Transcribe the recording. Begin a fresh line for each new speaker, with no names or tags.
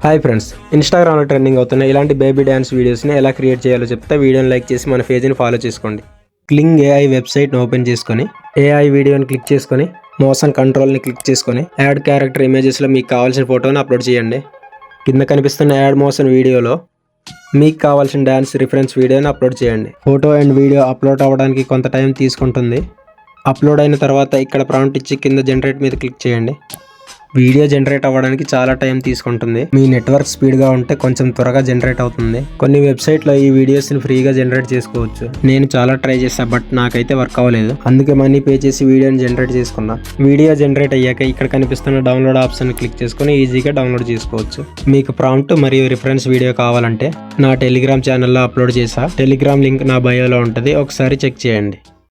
Hi friends, ఇన్స్టాగ్రామ్లో trending అవుతున్న ఇలాంటి బేబీ డ్యాన్స్ వీడియోస్ని ఎలా క్రియేట్ చేయాలో చెప్తే వీడియోని లైక్ చేసి మన పేజ్ని ఫాలో చేసుకోండి. క్లింగ్ ఏఐ వెబ్సైట్ని ఓపెన్ చేసుకొని ఏఐ వీడియోని క్లిక్ చేసుకొని మోషన్ కంట్రోల్ని క్లిక్ చేసుకొని యాడ్ క్యారెక్టర్ ఇమేజెస్లో మీకు కావాల్సిన ఫోటోని అప్లోడ్ చేయండి. కింద కనిపిస్తున్న యాడ్ మోషన్ వీడియోలో మీకు కావాల్సిన డ్యాన్స్ రిఫరెన్స్ వీడియోని అప్లోడ్ చేయండి. ఫోటో అండ్ వీడియో అప్లోడ్ అవ్వడానికి కొంత టైం తీసుకుంటుంది. అప్లోడ్ అయిన తర్వాత ఇక్కడ ప్రాంప్ట్ ఇచ్చి కింద జనరేట్ మీద క్లిక్ చేయండి. వీడియో జనరేట్ అవ్వడానికి చాలా టైం తీసుకుంటుంది. మీ నెట్వర్క్ స్పీడ్గా ఉంటే కొంచెం త్వరగా జనరేట్ అవుతుంది. కొన్ని వెబ్సైట్లో ఈ వీడియోస్ని ఫ్రీగా జనరేట్ చేసుకోవచ్చు. నేను చాలా ట్రై చేశాను, బట్ నాకైతే వర్క్ అవ్వలేదు. అందుకే మనీ పే చేసి వీడియోని జనరేట్ చేసుకున్నా. వీడియో జనరేట్ అయ్యాక ఇక్కడ కనిపిస్తున్న డౌన్లోడ్ ఆప్షన్ క్లిక్ చేసుకుని ఈజీగా డౌన్లోడ్ చేసుకోవచ్చు. మీకు ప్రాంప్ట్ మరియు రిఫరెన్స్ వీడియో కావాలంటే నా టెలిగ్రామ్ ఛానల్లో అప్లోడ్ చేశా. టెలిగ్రామ్ లింక్ నా బయోలో ఉంటుంది, ఒకసారి చెక్ చేయండి.